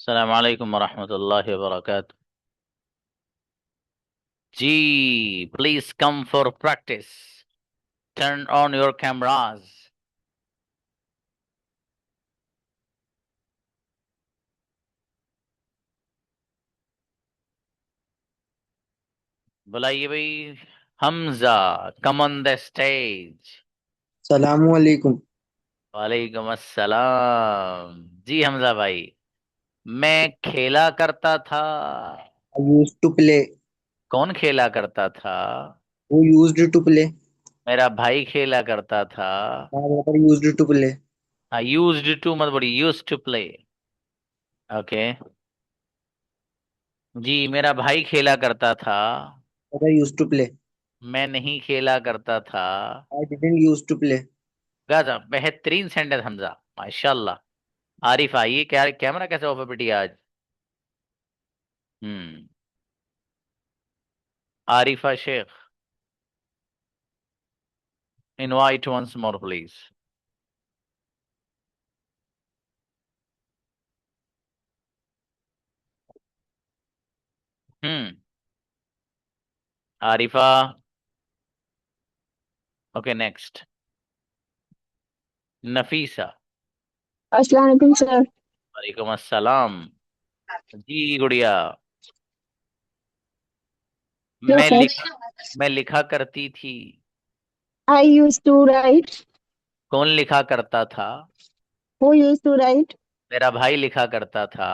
अस्सलाम वालेकुम वरहमतुल्लाहि वबरकातुह। जी please come for practice. Turn on your cameras. बुलाइए भाई। Hamza, come on the stage. सलामुअलैकुम। वालेकुम अस्सलाम। जी हमजा भाई, मैं खेला करता था। I used to play. कौन खेला करता था? Who used to play? मेरा भाई खेला करता था। My brother used to play. हाँ, यूज्ड टू मत बोलिए, यूज्ड टू प्ले। ओके। जी मेरा भाई खेला करता था। Brother used to play. मैं नहीं खेला करता था। I didn't used to play. गजब, बेहतरीन सेंटेंस हमजा, माशाल्लाह। आरिफ आइए, क्या कैमरा कैसे ऑफ है बेटी आज? हम्म। Arifa Shaikh, invite once more please. हम्म। आरिफा। Okay next. नफीसा। अस्सलाम वालेकुम सर। वालेकुम अस्सलाम। जी गुड़िया। यस मैं लिख सर। मैं लिखा करती थी। I use to write. कौन लिखा करता था? Who use to write. मेरा भाई लिखा करता था।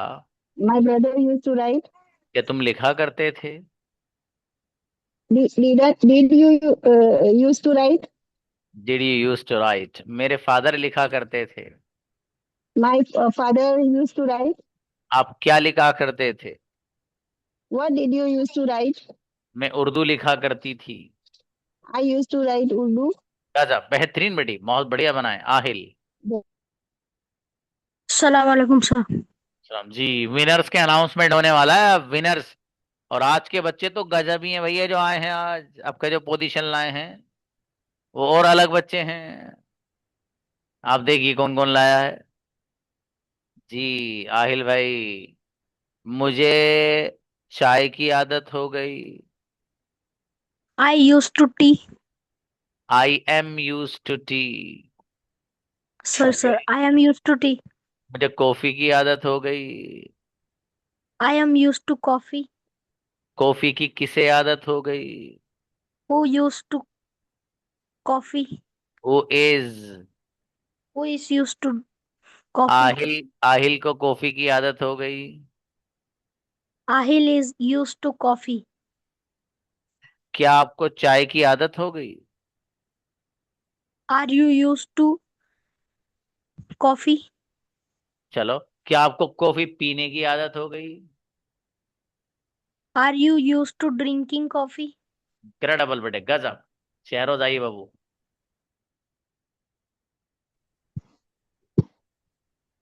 My brother use to write. क्या तुम लिखा करते थे? Did you use to write. Did you use to write? मेरे फादर लिखा करते थे। My father use to write. आप क्या लिखा करते थे? What did you use to write. मैं उर्दू लिखा करती थी। I use to right Urdu. गजब, बेहतरीन बेटी, बहुत बढ़िया बनाए। आहिल। अस्सलाम वालेकुम सर। सलाम जी। विनर्स के अनाउंसमेंट होने वाला है अब, विनर्स। और आज के बच्चे तो गजब ही हैं भैया, जो आए हैं आज आपका जो पोजीशन लाए हैं, वो और अलग बच्चे हैं। आप देखिए कौन कौन लाया है। जी आहिल भाई, मुझे चाय की आदत हो गई। I use to tea. I am use to tea. Sir I am use to tea. मुझे कॉफी की आदत हो गई। I am use to coffee. Coffee की किसे आदत हो गई? Who use to coffee. वो is. Who is use to coffee. Aahil, Aahil को कॉफी की आदत हो गई। Aahil is use to coffee. क्या आपको चाय की आदत हो गई? Are you use to coffee. चलो, क्या आपको कॉफी पीने की आदत हो गई? Are you use to drinking coffee. तेरा डबल बेटे, गजब। शहरोज आई बाबू।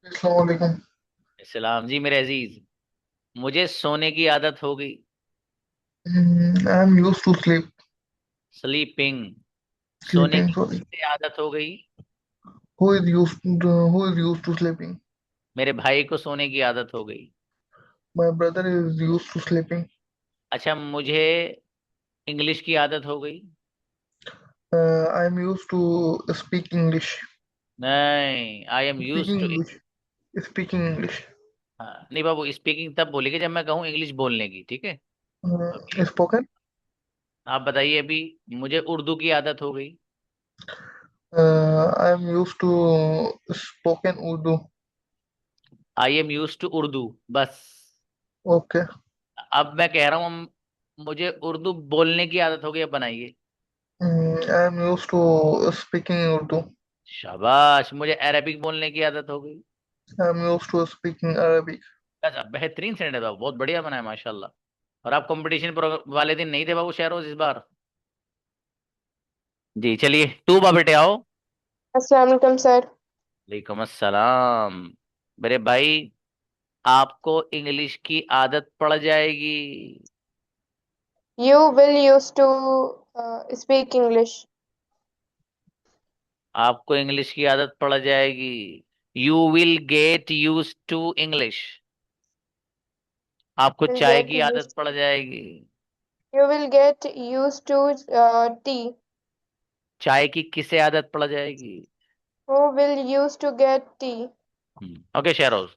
अस्सलाम वालेकुम। सलाम जी मेरे अजीज। मुझे सोने की आदत हो गई। I am used to sleep. Sleeping. सोने स्लीपिंग की सॉरी। किसे आदत हो गई? Who is used to sleeping. मेरे भाई को सोने की आदत हो गई। My brother is used to sleeping. अच्छा, मुझे इंग्लिश की आदत हो गई। I am used to speak English. नहीं, I am use speaking to. English. Speaking English. हाँ नहीं बाबू, स्पीकिंग तब बोलेगी जब मैं कहूँ इंग्लिश बोलने की, ठीक है। ओके। स्पोकन। आप बताइए अभी। मुझे उर्दू की आदत हो गई। I am used to spoken Urdu. I am use to Urdu, बस। ओके। अब मैं कह रहा हूँ मुझे उर्दू बोलने की आदत हो गई, अब बनाइए। I am used to speaking Urdu. शाबाश, मुझे अरबिक बोलने की आदत हो गई। I am used to speaking Arabic. अच्छा, बेहतरीन सेंटेंस बाबू, बहुत बढ़िया बनाया माशाल्लाह। और आप कंपटीशन वाले दिन नहीं थे बाबू शहरोज इस बार। जी चलिए, टू बा बेटे आओ। अस्सलाम वालेकुम सर। वालेकुम अस्सलाम। मेरे भाई, आपको इंग्लिश की आदत पड़ जाएगी। You will use to speak English. आपको इंग्लिश की आदत पड़ जाएगी। You will get use to English. आपको will चाय get की आदत used पड़ जाएगी। you will get used to tea. चाय की किसे आदत पड़ जाएगी? Who will used to get tea? Okay Sheroz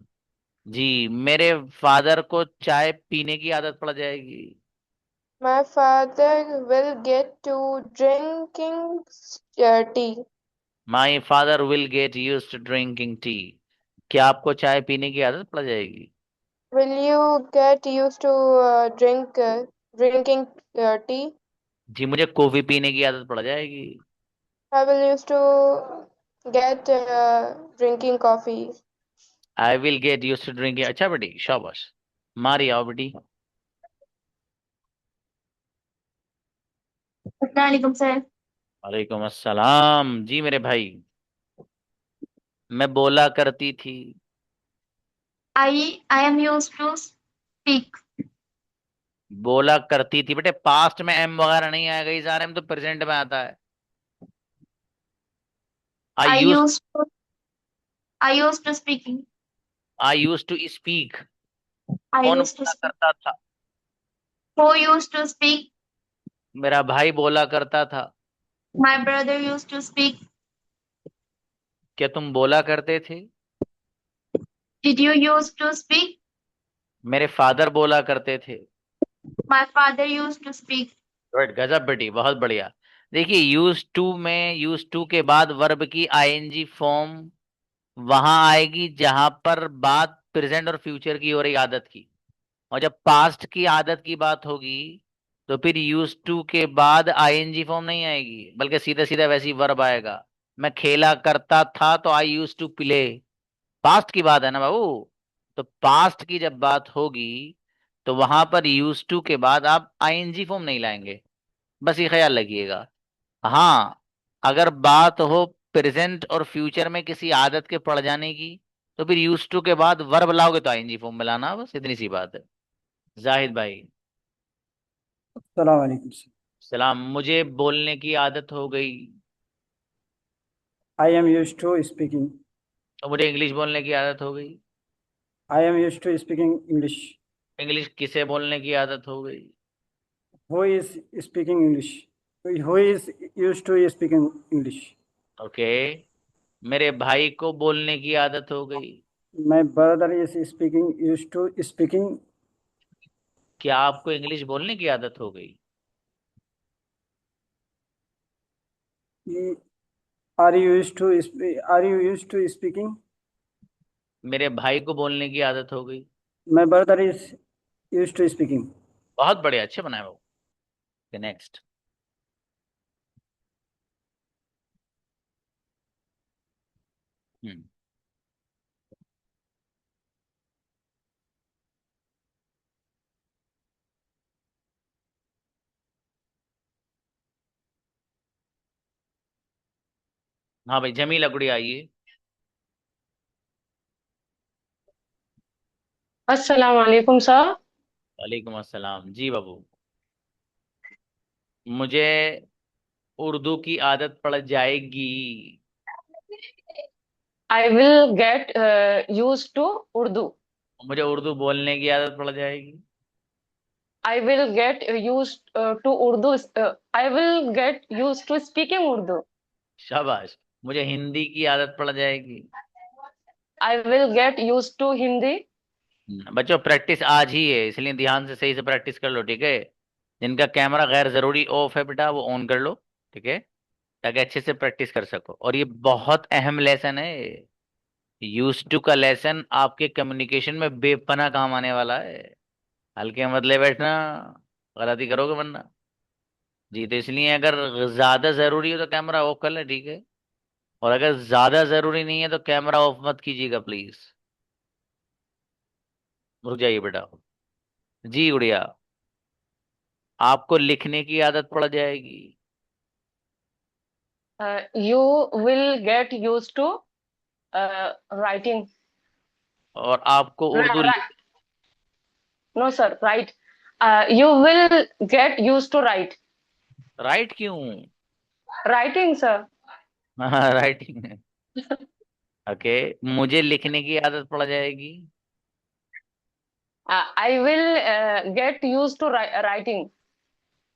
ji, मेरे फादर को चाय पीने की आदत पड़ जाएगी। My father will get to drinking tea. My father will get use to drinking tea. क्या आपको चाय पीने की आदत पड़ जाएगी? Will you get used to drinking tea? जी, मुझे कॉफी पीने की आदत पड़ जाएगी। I will used to get drinking coffee. I will get use to drinking. अच्छा बेटी, शाबाश। मारी आओ बेटी। अस्सलाम सर। वालेकुम अस्सलाम जी मेरे भाई। मैं बोला करती थी। I am used to speak. बोला करती थी बेटे, पास्ट में एम वगैरह नहीं आएगा, इस आर एम तो प्रेजेंट में आता है। I I use used to I used to speaking. I use to speak. I कौन यूज्ड टू बोला स्पीक। करता था? Who used to speak. मेरा भाई बोला करता था। My brother used to speak. क्या तुम बोला करते थे? Did you used to speak. मेरे फादर बोला करते थे। My father used to speak. Good, गजब बेटी, बहुत बढ़िया। देखिए, यूज टू में यूज टू के बाद वर्ब की आईएनजी फॉर्म वहां आएगी जहां पर बात प्रेजेंट और फ्यूचर की हो रही आदत की। और जब पास्ट की आदत की बात होगी तो फिर यूज टू के बाद आईएनजी फॉर्म नहीं आएगी, बल्कि सीधा सीधा वैसी वर्ब आएगा। मैं खेला करता था तो आई यूज टू प्ले। पास्ट की बात है ना बाबू। तो पास्ट की जब बात होगी तो वहां पर यूज टू के बाद आप आईएनजी फॉर्म नहीं लाएंगे। बस ये ख्याल रखिएगा। हाँ, अगर बात हो प्रेजेंट और फ्यूचर में किसी आदत के पड़ जाने की, तो फिर यूज टू के बाद वर्ब लाओगे तो आईएनजी फॉर्म में लाना, बस इतनी सी बात है। जाहिद भाई। अस्सलाम वालेकुम सर। सलाम। मुझे बोलने की आदत हो गई। I am used to speaking. और मुझे इंग्लिश बोलने की आदत हो गई। I am used to speaking English. English किसे बोलने की आदत हो गई? Who is speaking English. Who is used to speaking English. Okay. मेरे भाई को बोलने की आदत हो गई। My brother is speaking used to speaking. क्या आपको इंग्लिश बोलने की आदत हो गई? Are you used to are you used to speaking. मेरे भाई को बोलने की आदत हो गई। My brother is used to speaking. बहुत बढ़िया, अच्छे बनाए बाबू। नेक्स्ट। हम्म। हाँ भाई, जमीला गुड़िया आइए। अस्सलाम वालेकुम सर। वालेकुम अस्सलाम जी बाबू। मुझे उर्दू की आदत पड़ जाएगी। I will get use to Urdu. मुझे उर्दू बोलने की आदत पड़ जाएगी। I will get use to Urdu. I will get use to speaking Urdu. शाबाश। मुझे हिंदी की आदत पड़ जाएगी। I will get use to Hindi. बच्चों, प्रैक्टिस आज ही है, इसलिए ध्यान से सही से प्रैक्टिस कर लो, ठीक है? जिनका कैमरा गैर जरूरी ऑफ है बेटा, वो ऑन कर लो, ठीक है? ताकि अच्छे से प्रैक्टिस कर सको। और ये बहुत अहम लेसन है। यूज टू का लेसन आपके कम्युनिकेशन में बेपना काम आने वाला है। हल्के मत ले बैठना, गलती करोगे वरना। जी, तो इसलिए अगर ज्यादा जरूरी हो तो कैमरा ऑफ कर ले, ठीक है? और अगर ज्यादा जरूरी नहीं है तो कैमरा ऑफ मत कीजिएगा प्लीज। रुक जाइए बेटा। जी गुड़िया, आपको लिखने की आदत पड़ जाएगी। You will get use to writing. और आपको Urdu no sir, right. You will get use to write. Right क्यों? Writing sir. हाँ, राइटिंग है। ओके। मुझे लिखने की आदत पड़ जाएगी। I will get used to writing.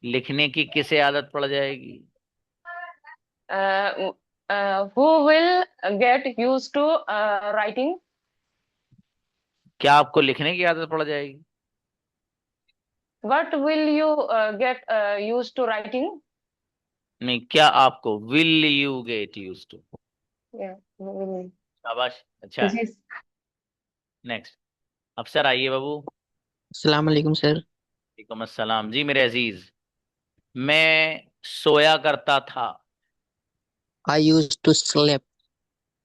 लिखने की किसे आदत पड़ जाएगी? Who will get used to writing? क्या आपको लिखने की आदत पड़ जाएगी? What will you get used to writing? नहीं, क्या आपको, will you get use to? Yeah. will. शाबाश, अच्छा है। This is नेक्स्ट, अफसर आइए बाबू। अस्सलाम वालेकुम सर। वालेकुम अस्सलाम। जी मेरे अजीज, मैं सोया करता था। I use to sleep.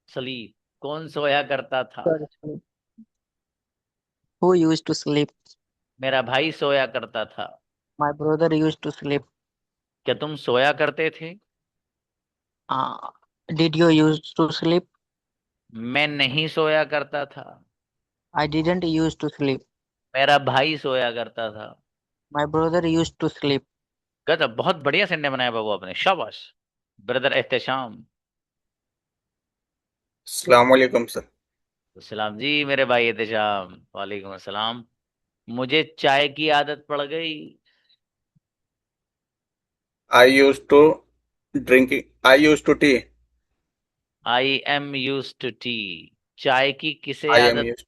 Sleep, कौन सोया करता था? Who use to sleep. मेरा भाई सोया करता था। My brother use to sleep. क्या तुम सोया करते थे? Did you use to sleep. मैं नहीं सोया करता था। I didn't use to sleep. मेरा भाई सोया करता था। My brother use to sleep. गजब, बहुत बढ़िया सेंटेंस बनाया बाबू आपने, शाबाश। ब्रदर एहतशाम। अस्सलाम वालेकुम सर। सलाम जी मेरे भाई एहतशाम, वालेकुम अस्सलाम। मुझे चाय की आदत पड़ गई। I use to drinking I use to tea. I am use to tea. चाय की किसे आई एम आदत? Use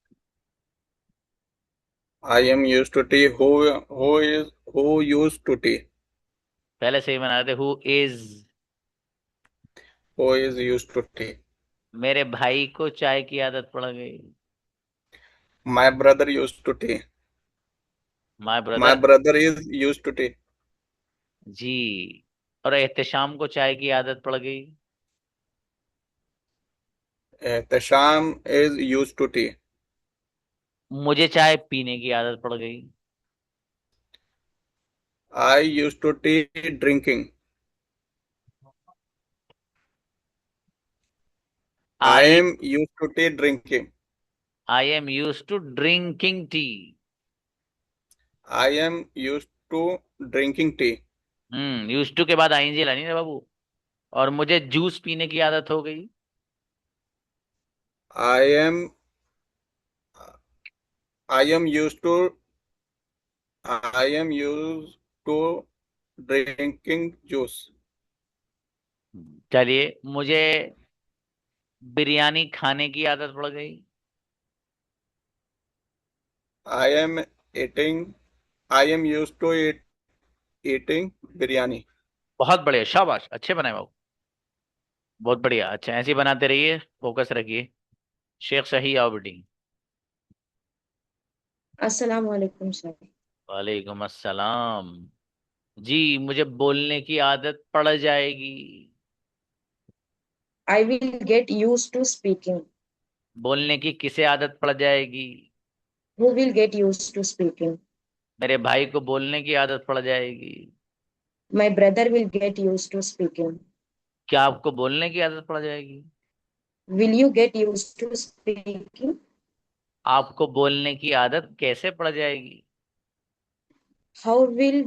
I am use to tea. Who use to tea. पहले से ही बना रहे थे, who is. Who is use to tea. मेरे भाई को चाय की आदत पड़ गई। My brother use to tea. My my brother. Brother is use to tea. जी। और एहतशाम को चाय की आदत पड़ गई। Ehtesham is use to tea. मुझे चाय पीने की आदत पड़ गई। I use to tea drinking. I I am use to tea drinking. I am use to drinking tea. I am use to drinking tea. Use to के बाद आईएनजी लानी है बाबू। और मुझे जूस पीने की आदत हो गई। I am I am use to I am use to drinking juice. चलिए, मुझे बिरयानी खाने की आदत पड़ गई। I am eating I am use to eating biryani. बहुत बढ़िया, शाबाश, अच्छे बनाए बाबू, बहुत बढ़िया। अच्छा, ऐसे ही बनाते रहिए, फोकस रखिए। शेख सही आओ बेटी। अस्सलाम वालेकुम सर। वालेकुम अस्सलाम। जी, मुझे बोलने की आदत पड़ जाएगी। I will get use to speaking. बोलने की किसे आदत पड़ जाएगी? Who will get use to speaking. मेरे भाई को बोलने की आदत पड़ जाएगी। My brother will get use to speaking. क्या आपको बोलने की आदत पड़ जाएगी? Will you get use to speaking. आपको बोलने की आदत कैसे पड़ जाएगी? How will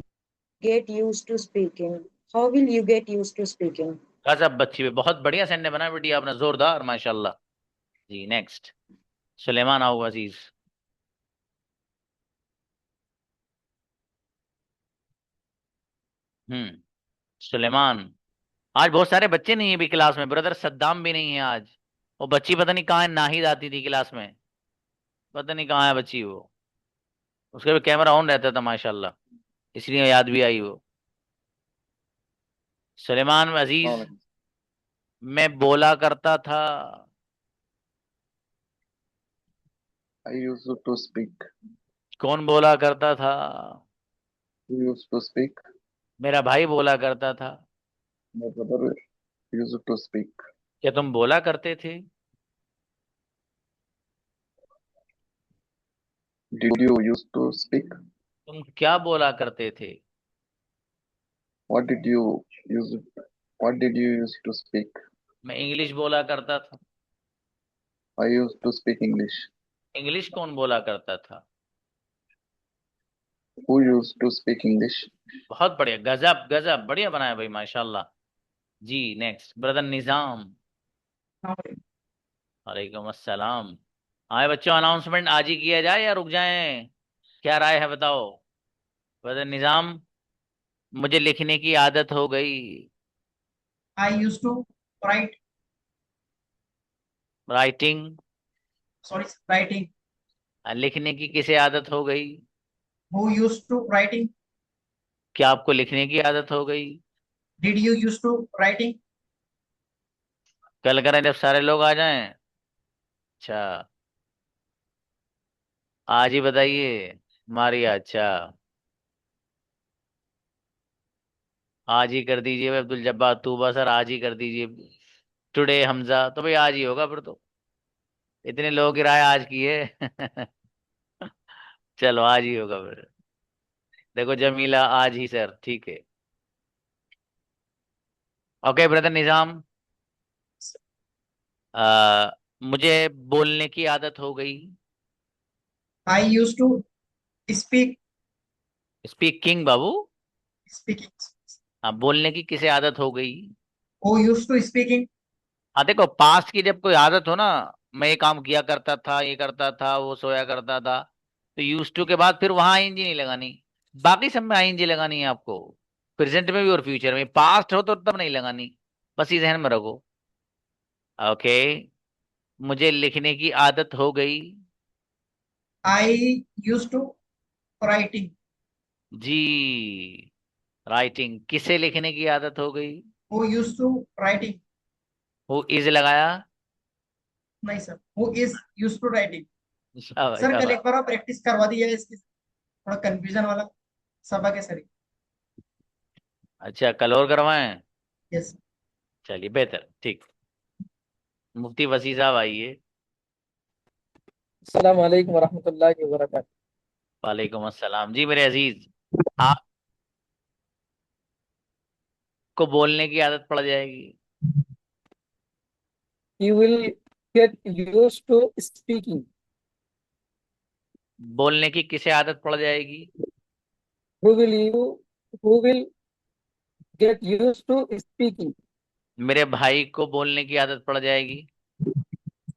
get use to speaking. How will you get use to speaking. गजब बच्ची पे, बहुत बढ़िया सेंटेंस बना बेटी आपने, जोरदार, माशाल्लाह। जी नेक्स्ट, सुलेमान आओ अजीज। सुलेमान। आज बहुत सारे बच्चे नहीं है भी क्लास में, ब्रदर सद्दाम भी नहीं है आज। वो बच्ची पता नहीं कहाँ है, नाहिद आती थी क्लास में, पता नहीं कहाँ है बच्ची वो। उसका भी कैमरा ऑन रहता था माशाल्लाह, इसलिए याद भी आई वो। सुलेमान अजीज, मैं बोला करता था। I used to speak. कौन बोला करता था? Who used to speak? मेरा भाई बोला करता था। My brother used to speak. क्या तुम बोला करते थे? Did you used to speak? तुम क्या बोला करते थे? What did you use? What did you use to speak? मैं इंग्लिश बोला करता था। I used to speak English. English कौन बोला करता था? Who used to speak English? बहुत बढ़िया, गजब गजब, बढ़िया बनाया भाई, माशाल्लाह। जी नेक्स्ट, ब्रदर निजाम। वालेकुम अस्सलाम। आए बच्चों, अनाउंसमेंट आज ही किया जाए या रुक जाएं? क्या राय है बताओ। ब्रदर निजाम, मुझे लिखने की आदत हो गई। I used to write, writing. sorry, writing. लिखने की किसे आदत हो गई? Who used to writing? क्या आपको लिखने की आदत हो गई? Did you used to writing? कल करें जब सारे लोग आ जाएं। अच्छा, आज ही बताइए। मारिया, अच्छा आज ही कर दीजिए भाई। अब्दुल जब्बार तूबा सर आज ही कर दीजिए। टुडे हमजा तो भाई आज ही होगा फिर तो। इतने लोगों की राय आज की है। चलो आज ही होगा फिर। देखो जमीला आज ही सर, ठीक है। ओके ब्रदर निजाम, मुझे बोलने की आदत हो गई। I used to speak, speaking Babu. speaking. हाँ, बोलने की किसे आदत हो गई? Who used to speaking? हाँ देखो, पास्ट की जब कोई आदत हो ना, मैं ये काम किया करता था, ये करता था, वो सोया करता था, तो यूज टू के बाद फिर वहां आईएनजी नहीं लगानी। बाकी सब में आईएनजी लगानी है आपको, प्रेजेंट में भी और फ्यूचर में। पास्ट हो तो तब नहीं लगानी, बस ये ध्यान में रखो। ओके, मुझे लिखने की आदत हो गई। I used to writing. जी, राइटिंग किसे लिखने की आदत हो गई? Who used to writing? वो इज लगाया। नहीं sir, who is used to writing? शाबाश सर कल शाबाश। एक बार प्रैक्टिस करवा दी है इसकी, थोड़ा कंफ्यूजन वाला सबक है सर। अच्छा, कल और करवाएं? यस। चलिए बेहतर, ठीक। मुफ्ती वसी साहब आइए। अस्सलाम वालेकुम वरहमतुल्लाहि वबरकातुहू। वालेकुम अस्सलाम। जी मेरे अजीज, आपको बोलने की आदत पड़ जाएगी। You will get used to speaking. बोलने की किसे आदत पड़ जाएगी? Who will you? Who will get used to speaking? मेरे भाई को बोलने की आदत पड़ जाएगी।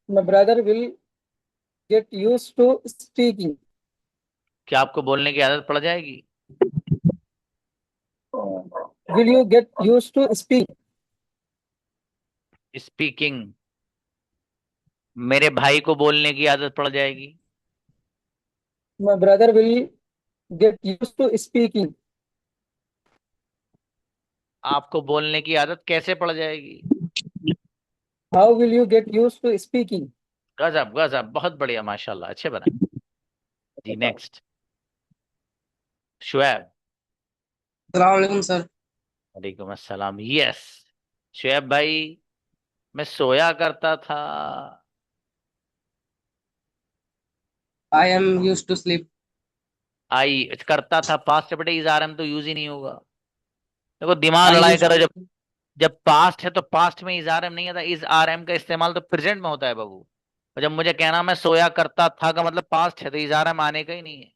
My brother will get used to speaking. क्या आपको बोलने की आदत पड़ जाएगी? Will you get used to speak? Speaking, मेरे भाई को बोलने की आदत पड़ जाएगी। My brother will get used to speaking. आपको बोलने की आदत कैसे पड़ जाएगी? How will you get used to speaking? गजब गजब, बहुत बढ़िया, माशाल्लाह, अच्छे बनाए। जी नेक्स्ट, शुएब। अस्सलाम वालेकुम सर। वालेकुम अस्सलाम। यस शुएब भाई, मैं सोया करता था। I am used to sleep. आई करता था, पास्ट से बेटे इज आर एम तो यूज ही नहीं होगा। देखो दिमाग I लड़ाई used करो, to. जब जब पास्ट है तो पास्ट में इज आर एम नहीं आता। इज आर एम का इस्तेमाल तो प्रेजेंट में होता है बाबू। और जब मुझे कहना मैं सोया करता था का मतलब पास्ट है, तो इज आर एम आने का ही नहीं है।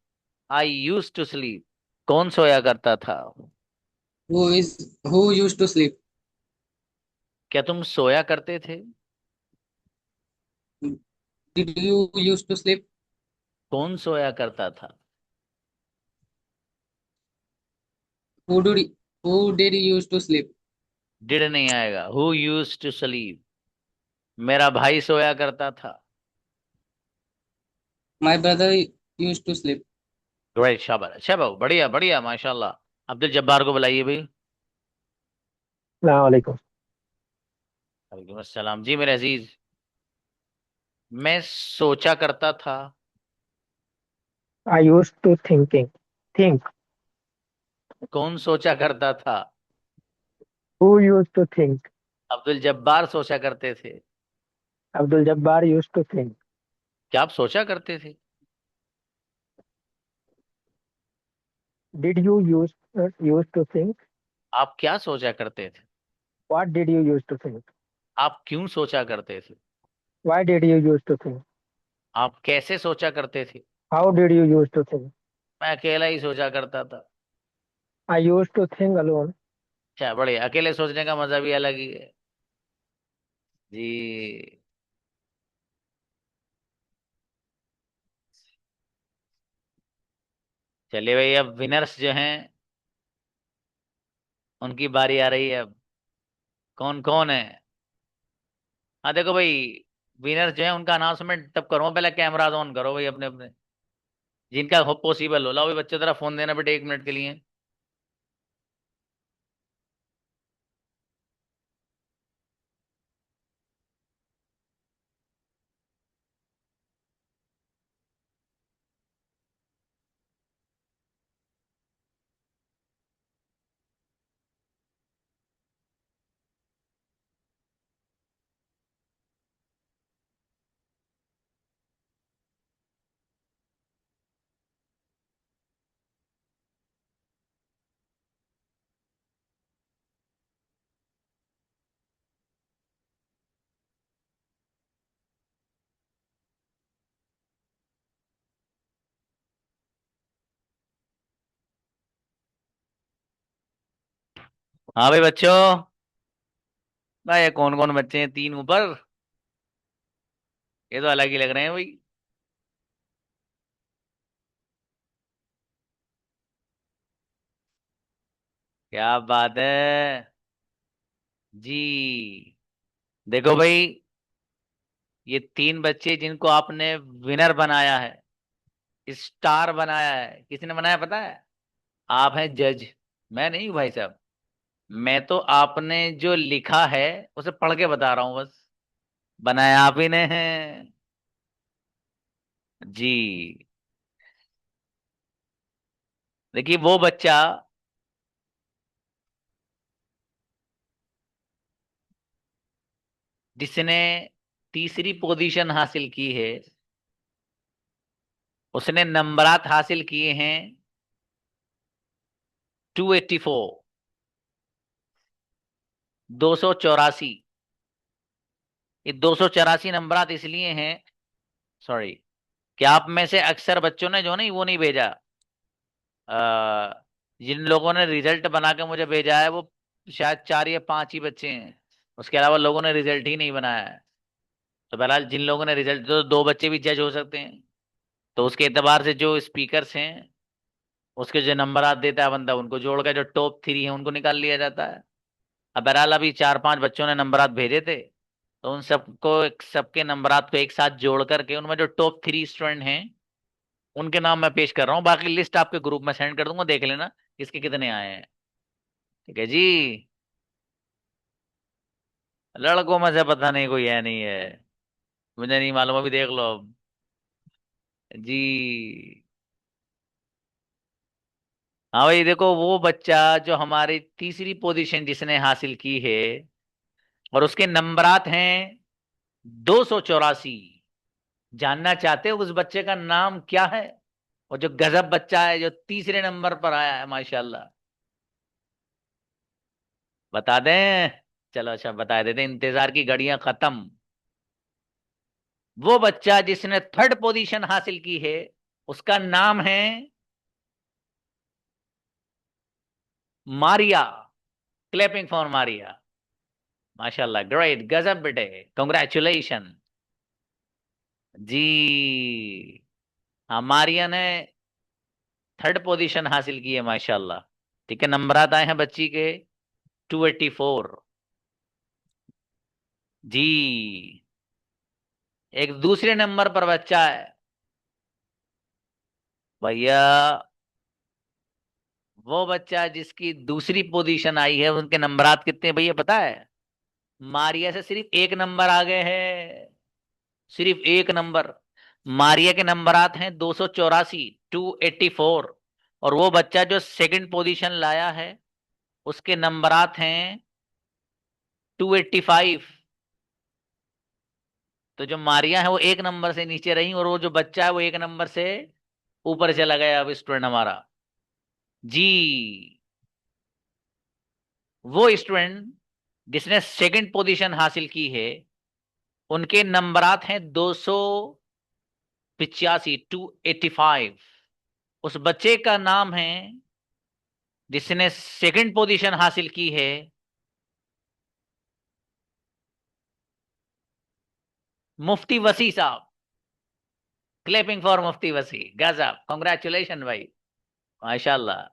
आई यूज टू स्लीप, कौन सोया करता था? Who used to sleep? क्या तुम सोया करते थे? Did you used to sleep? कौन सोया करता था? Who did you used to sleep? Did नहीं आएगा। हु यूज टू स्लीप, मेरा भाई सोया करता था। My brother used to sleep. Great, शाबाश, अच्छा बाबू, बढ़िया बढ़िया, माशाल्लाह। अब्दुल जब्बार को बुलाइए भाई। अस्सलाम वालेकुम। वालेकुम अस्सलाम। जी मेरे अजीज, मैं सोचा करता था। I used to thinking. Think. कौन सोचा करता था? Who used to think? Abdul Jabbar सोचा करते थे। Abdul Jabbar used to think. क्या आप सोचा करते थे? Did you used to think? आप क्या सोचा करते थे? What did you used to think? आप क्यों सोचा करते थे? Why did you used to think? आप कैसे सोचा करते थे? How did you used to think? मैं अकेला ही सोचा करता था। I used to think alone. अच्छा बढ़िया, अकेले सोचने का मजा भी अलग ही है। जी चलिए भाई, अब विनर्स जो हैं उनकी बारी आ रही है। अब कौन कौन है? हाँ देखो भाई, विनर्स जो है उनका अनाउंसमेंट तब करो, पहले कैमरा ऑन करो भाई अपने अपने, जिनका हो पॉसिबल हो। लाओ भाई बच्चों, तरह फोन देना बेटे 1 मिनट के लिए। हाँ भाई बच्चों, भाई ये कौन कौन बच्चे हैं 3 ऊपर? ये तो अलग ही लग रहे हैं भाई। क्या बात है जी। देखो भाई, ये 3 बच्चे जिनको आपने विनर बनाया है, स्टार बनाया है, किसने बनाया पता है? आप हैं जज, मैं नहीं हूं भाई साहब। मैं तो आपने जो लिखा है उसे पढ़ के बता रहा हूं बस। बनाया आप ही ने है जी। देखिए वो बच्चा जिसने तीसरी पोजीशन हासिल की है, उसने नंबरात हासिल किए हैं 284, 284। ये 284 नंबरात इसलिए हैं, सॉरी, कि आप में से अक्सर बच्चों ने जो नहीं वो नहीं भेजा। जिन लोगों ने रिजल्ट बना के मुझे भेजा है वो शायद 4 या 5 ही बच्चे हैं। उसके अलावा लोगों ने रिजल्ट ही नहीं बनाया है। तो बहरहाल जिन लोगों ने रिजल्ट, तो 2 बच्चे भी जज हो सकते हैं। तो उसके एतबार से जो स्पीकर्स हैं, उसके जो नंबर आत देता है बंदा, उनको जोड़ कर जो टॉप 3 है उनको निकाल लिया जाता है। अब बहरहाल अभी 4-5 बच्चों ने नंबरात भेजे थे, तो उन सबको सबके नंबरात को एक साथ जोड़ करके उनमें जो टॉप 3 स्टूडेंट हैं उनके नाम मैं पेश कर रहा हूँ। बाकी लिस्ट आपके ग्रुप में सेंड कर दूंगा, देख लेना किसके कितने आए हैं। ठीक है जी। लड़कों में से पता नहीं कोई है नहीं है, मुझे नहीं मालूम, अभी देख लो अब जी। हाँ भाई देखो, वो बच्चा जो हमारी तीसरी पोजीशन जिसने हासिल की है और उसके नंबरात हैं 284। जानना चाहते हो उस बच्चे का नाम क्या है? और जो गजब बच्चा है जो तीसरे नंबर पर आया है माशाल्लाह, बता दें? चलो अच्छा बता देते हैं, इंतजार की घड़ियां खत्म। वो बच्चा जिसने थर्ड पोजीशन हासिल की है उसका नाम है मारिया। Clapping for Maria. माशाल्लाह, ग्रेट, गजब बेटे, कंग्रेचुलेशन जी। हाँ, मारिया ने थर्ड पोजीशन हासिल की है माशाल्लाह। ठीक है, नंबरात आए हैं बच्ची के 284 जी। एक दूसरे नंबर पर बच्चा है भैया, वो बच्चा जिसकी दूसरी पोजीशन आई है उनके नंबरात कितने हैं भैया पता है? मारिया से सिर्फ 1 नंबर आगे है, सिर्फ 1 नंबर। मारिया के नंबरात हैं 284, 284। और वो बच्चा जो सेकंड पोजीशन लाया है उसके नंबरात हैं 285। तो जो मारिया है वो 1 नंबर से नीचे रही और वो जो बच्चा है वो 1 नंबर से ऊपर चला गया अब स्टूडेंट हमारा जी। वो स्टूडेंट जिसने सेकंड पोजीशन हासिल की है उनके नंबरात हैं 285, 285। उस बच्चे का नाम है जिसने सेकंड पोजीशन हासिल की है मुफ्ती वसी साहब। क्लैपिंग फॉर मुफ्ती वसी, गजब, कांग्रेचुलेशन भाई। माशाल्लाह।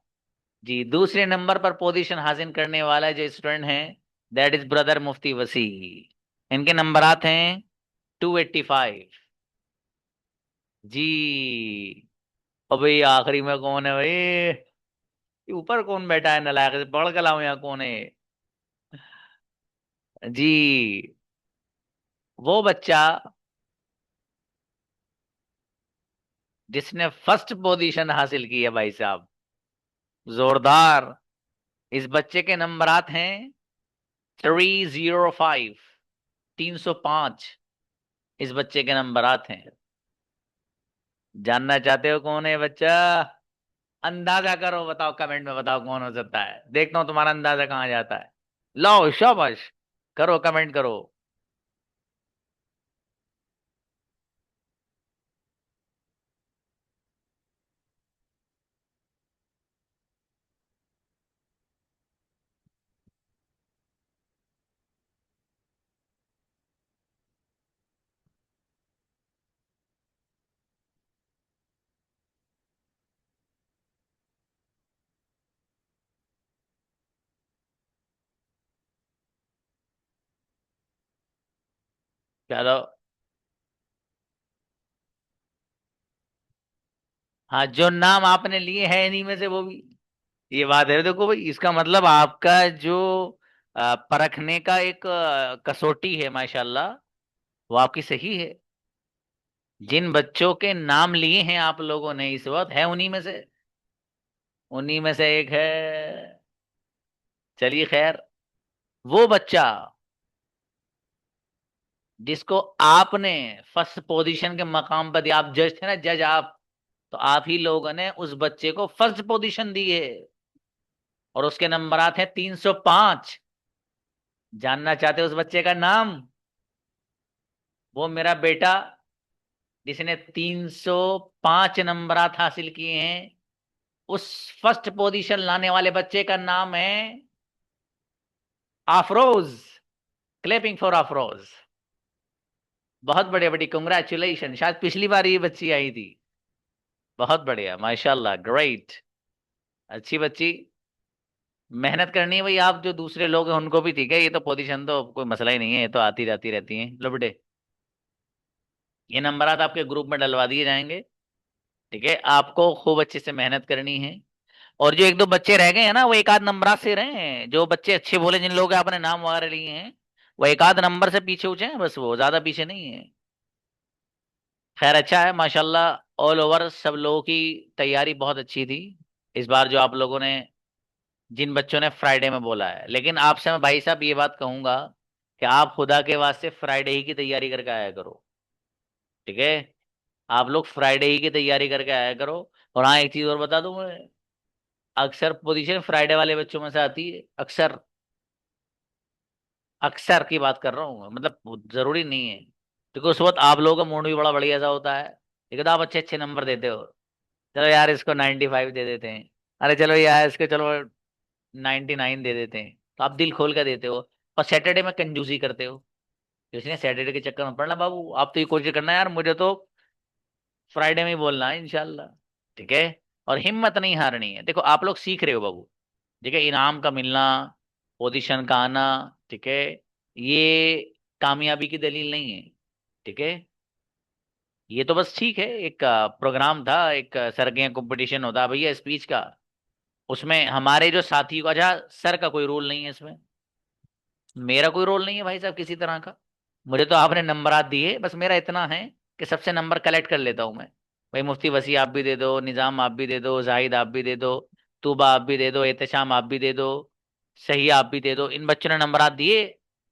जी, दूसरे नंबर पर पोजीशन हासिल करने वाला जो स्टूडेंट है दैट इज ब्रदर मुफ्ती वसी। इनके नंबर आते हैं 285। जी। अब भाई आखिरी में कौन है भाई? ये ऊपर कौन बैठा है नलायक से पकड़ के लाऊं, यहाँ कौन है? जी, वो बच्चा जिसने फर्स्ट पोजीशन हासिल की है भाई साहब, जोरदार। इस बच्चे के नंबरात हैं 305, 305। इस बच्चे के नंबरात हैं। जानना चाहते हो कौन है बच्चा? अंदाजा करो, बताओ कमेंट में, बताओ कौन हो सकता है। देखता हूं तुम्हारा अंदाजा कहाँ जाता है। लो शाबाश, करो कमेंट करो। चलो, हाँ, जो नाम आपने लिए हैं इन्हीं में से वो भी। ये बात है, देखो भाई, इसका मतलब आपका जो परखने का एक कसौटी है माशाल्लाह, वो आपकी सही है। जिन बच्चों के नाम लिए हैं आप लोगों ने इस वक्त, है उन्हीं में से, उन्हीं में से एक है। चलिए खैर, वो बच्चा जिसको आपने फर्स्ट पोजीशन के मकाम पर दिया, आप जज थे ना, जज आप, तो आप ही लोगों ने उस बच्चे को फर्स्ट पोजीशन दी है और उसके नंबर आते हैं 305। जानना चाहते हो उस बच्चे का नाम? वो मेरा बेटा जिसने 305 नंबरात हासिल किए हैं, उस फर्स्ट पोजीशन लाने वाले बच्चे का नाम है अफरोज। Clapping for Afroz. बहुत बढ़िया बेटी, कंग्रेचुलेशन। शायद पिछली बार ये बच्ची आई थी। बहुत बढ़िया, माशाल्लाह, ग्रेट। अच्छी बच्ची। मेहनत करनी है भाई। आप जो दूसरे लोग हैं उनको भी, ठीक है, ये तो पोजीशन तो कोई मसला ही नहीं है, ये तो आती जाती रहती हैं। लो बेटे, ये नंबरात आपके ग्रुप में डलवा दिए जाएंगे। ठीक है, आपको खूब अच्छे से मेहनत करनी है। और जो एक दो बच्चे रह गए हैं ना, वो एक आध नंबरात से रहे हैं। जो बच्चे अच्छे बोले, जिन लोगों के आपने नाम वगैरह लिए हैं, वो एक आध नंबर से पीछे उठे हैं बस, वो ज्यादा पीछे नहीं है। खैर, अच्छा है माशाल्लाह। ऑल ओवर सब लोगों की तैयारी बहुत अच्छी थी इस बार, जो आप लोगों ने, जिन बच्चों ने फ्राइडे में बोला है। लेकिन आपसे मैं भाई साहब ये बात कहूंगा कि आप खुदा के वास्ते फ्राइडे ही की तैयारी करके आया करो। ठीक है, आप लोग फ्राइडे ही की तैयारी करके आया करो। और हाँ, एक चीज और बता दूं मैं, अक्सर पोजीशन फ्राइडे वाले बच्चों में से आती है, अक्सर। अक्सर की बात कर रहा हूँ मैं, मतलब वो जरूरी नहीं है, क्योंकि उस वक्त आप लोगों का मूड भी बड़ा बढ़िया सा होता है। ठीक है, तो आप अच्छे अच्छे नंबर देते हो। चलो यार, इसको 95 दे देते हैं। अरे चलो यार, इसको चलो 99 दे देते हैं। तो आप दिल खोल कर देते हो। और सैटरडे में कंजूसी करते हो। इसलिए सैटरडे के चक्कर में पड़ना बाबू, आप तो ये कोशिश करना यार, मुझे तो फ्राइडे में ही बोलना है इंशाल्लाह। ठीक है, और हिम्मत नहीं हारनी है। देखो, आप लोग सीख रहे हो बाबू। ठीक है, इनाम का मिलना, पोजीशन का आना, ठीक है, ये कामयाबी की दलील नहीं है। ठीक है, ये तो बस ठीक है, एक प्रोग्राम था, एक सर के कंपटीशन होता है भैया स्पीच का। उसमें हमारे जो साथी को, अच्छा, सर का कोई रोल नहीं है इसमें, मेरा कोई रोल नहीं है भाई साहब किसी तरह का। मुझे तो आपने नंबरात दिए, बस मेरा इतना है कि सबसे नंबर कलेक्ट कर लेता हूं मैं। भाई मुफ्ती वसी आप भी दे दो, निजाम आप भी दे दो, जाहिद आप भी दे दो, तूबा आप भी दे दो, एहतशाम आप भी दे दो, सही आप भी दे दो। इन बच्चों ने नंबरात दिए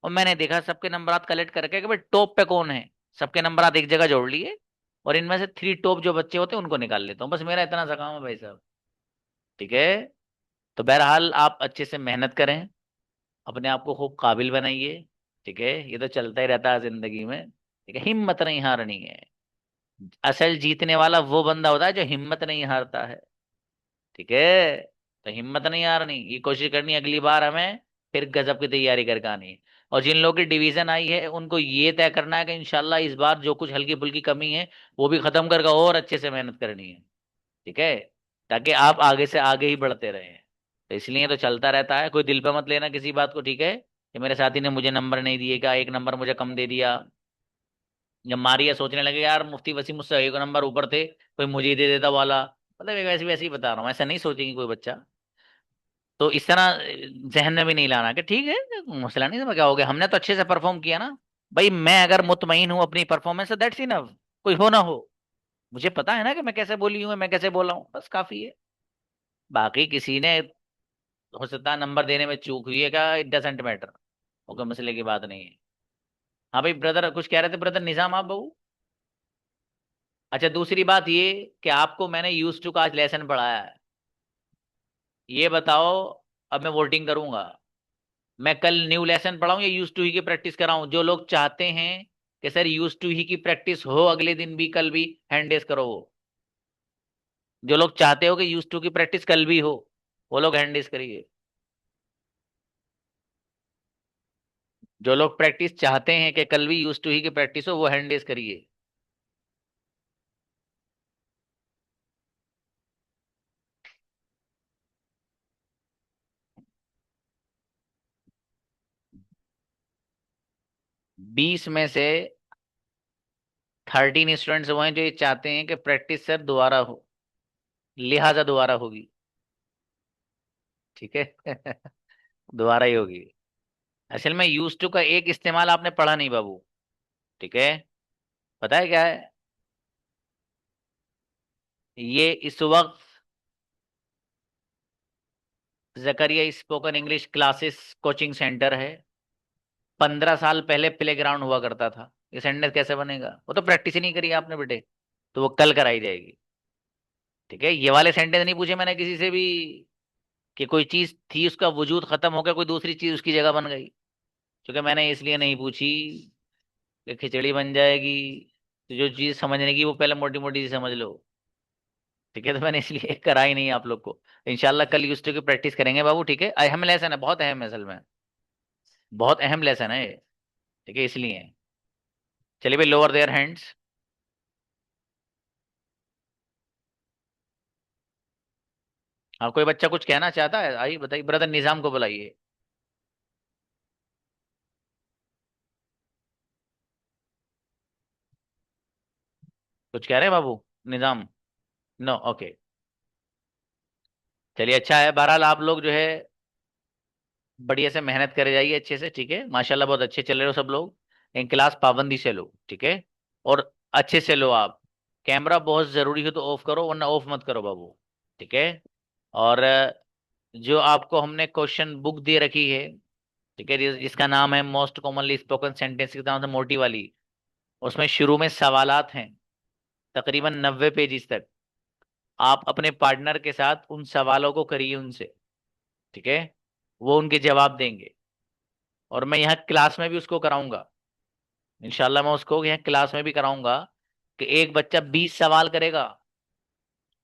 और मैंने देखा सबके नंबरात कलेक्ट करके कि भाई टॉप पे कौन है। सबके नंबरात एक जगह जोड़ लिए और इनमें से 3 टॉप जो बच्चे होते हैं उनको निकाल लेता हूँ। बस मेरा इतना सा काम है भाई साहब। ठीक है, तो बहरहाल आप अच्छे से मेहनत करें, अपने आप को खूब काबिल बनाइए। ठीक है, ये तो चलता ही रहता है जिंदगी में। ठीक है, हिम्मत नहीं हारनी है। असल जीतने वाला वो बंदा होता है जो हिम्मत नहीं हारता है। ठीक है, तो हिम्मत नहीं हारनी, ये कोशिश करनी अगली बार हमें फिर गजब की तैयारी करके आनी है। और जिन लोगों की डिवीजन आई है उनको ये तय करना है कि इंशाल्लाह इस बार जो कुछ हल्की फुल्की कमी है वो भी खत्म करके और अच्छे से मेहनत करनी है। ठीक है, ताकि आप आगे से आगे ही बढ़ते रहें। तो इसलिए तो चलता रहता है, कोई दिल पे मत लेना किसी बात को, ठीक है। कि मेरे साथी ने मुझे नंबर नहीं दिएगा, एक नंबर मुझे कम दे दिया, जब मारिया सोचने लगे यार मुफ्ती वसीम मुझसे एक नंबर ऊपर थे, कोई मुझे ही दे देता वाला, मतलब एक वैसे वैसे ही बता रहा हूँ, ऐसा नहीं सोचेंगे कोई बच्चा। तो इस तरह जहन में भी नहीं लाना कि ठीक है मसला नहीं, समझ क्या हो गया, हमने तो अच्छे से परफॉर्म किया ना। भाई मैं अगर मुतमईन हूँ अपनी परफॉर्मेंस से, दैट्स इनफ। कोई हो ना हो, मुझे पता है ना कि मैं कैसे बोली हूँ, मैं कैसे बोला हूँ, बस काफी है। बाकी किसी ने हो सकता है नंबर देने में चूक हुई है क्या, इट डजेंट मैटर, वो कोई मसले की बात नहीं है। हाँ भाई ब्रदर कुछ कह रहे थे, ब्रदर निजाम आप बहू। अच्छा दूसरी बात ये कि आपको मैंने यूज टू का आज लेसन पढ़ाया है, ये बताओ, अब मैं वोटिंग करूंगा, मैं कल न्यू लेसन पढ़ाऊं या यूज टू ही की प्रैक्टिस कराऊं? जो लोग चाहते हैं कि सर यूज टू ही की प्रैक्टिस हो अगले दिन भी कल भी, हैंड रेज करो। वो जो लोग चाहते हो कि यूज टू की प्रैक्टिस कल भी हो, वो लोग हैंड रेज करिए। जो लोग प्रैक्टिस चाहते हैं कि कल भी यूज टू ही की प्रैक्टिस हो, वो हैंड रेज करिए। बीस में से 13 स्टूडेंट्स वो हैं जो ये चाहते हैं कि प्रैक्टिस सर दोबारा हो, लिहाजा दोबारा होगी, ठीक है। दोबारा ही होगी। असल में यूज टू का एक इस्तेमाल आपने पढ़ा नहीं बाबू, ठीक है। पता है क्या है? ये इस वक्त Zakaria spoken English classes coaching centre है। 15 साल पहले प्ले ग्राउंड हुआ करता था, ये सेंटर कैसे बनेगा? वो तो प्रैक्टिस ही नहीं करी आपने बेटे, तो वो कल कराई जाएगी, ठीक है। ये वाले सेंटेंस नहीं पूछे मैंने किसी से भी कि कोई चीज थी उसका वजूद खत्म हो गया, कोई दूसरी चीज उसकी जगह बन गई, क्योंकि मैंने इसलिए नहीं पूछी कि खिचड़ी बन जाएगी, तो जो चीज समझने की वो पहले मोटी मोटी सी समझ लो, ठीक है। तो मैंने इसलिए करा ही नहीं आप लोग को। इंशाल्लाह कल यूज टू की प्रैक्टिस करेंगे बाबू, ठीक है। अहम लेसन है, बहुत अहम है, असल में बहुत अहम लेसन है ये, ठीक है, इसलिए। चलिए भाई, लोअर देयर हैंड्स। हाँ कोई बच्चा कुछ कहना चाहता है, आइए बताइए, ब्रदर निजाम को बुलाइए। कुछ कह रहे हैं बाबू निजाम? No, okay. चलिए अच्छा है, बहरहाल आप लोग जो है बढ़िया से मेहनत करे जाइए अच्छे से, ठीक है। माशाल्लाह बहुत अच्छे चल रहे हो सब लोग। इन क्लास पाबंदी से लो, ठीक है, और अच्छे से लो आप। कैमरा बहुत जरूरी हो तो ऑफ करो, वरना ऑफ मत करो बाबू, ठीक है। और जो आपको हमने क्वेश्चन बुक दे रखी है, ठीक है, जिसका नाम है मोस्ट कॉमनली स्पोकन सेंटेंस के नाम से, मोटी वाली, उसमें शुरू में सवालात हैं तकरीबन 90 पेजेस तक। आप अपने पार्टनर के साथ उन सवालों को करिए उनसे, ठीक है, वो उनके जवाब देंगे। और मैं यहाँ क्लास में भी उसको कराऊंगा, इंशाल्लाह मैं उसको यहाँ क्लास में भी कराऊंगा कि एक बच्चा 20 सवाल करेगा,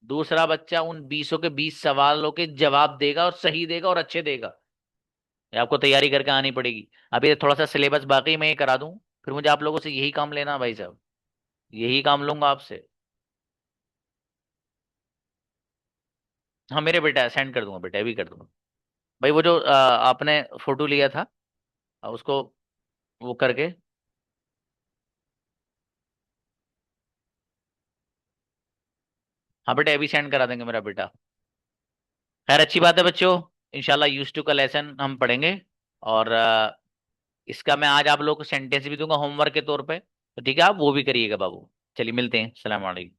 दूसरा बच्चा उन 20 के 20 सवालों के जवाब देगा, और सही देगा और अच्छे देगा। ये आपको तैयारी करके आनी पड़ेगी। अभी थोड़ा सा सिलेबस बाकी मैं ये करा दूं, फिर मुझे आप लोगों से यही काम लेना भाई साहब, यही काम लूंगा आपसे। हाँ मेरे बेटा सेंड कर दूंगा, बेटा अभी कर दूंगा। भाई वो जो आपने फोटो लिया था, उसको वो करके, हाँ बेटा अभी सेंड करा देंगे मेरा बेटा। खैर अच्छी बात है बच्चों, इंशाल्लाह यूज टू का लेसन हम पढ़ेंगे। और इसका मैं आज आप लोगों को सेंटेंस भी दूंगा होमवर्क के तौर पे, तो ठीक है, आप वो भी करिएगा बाबू। चलिए मिलते हैं, सलाम वालेकुम।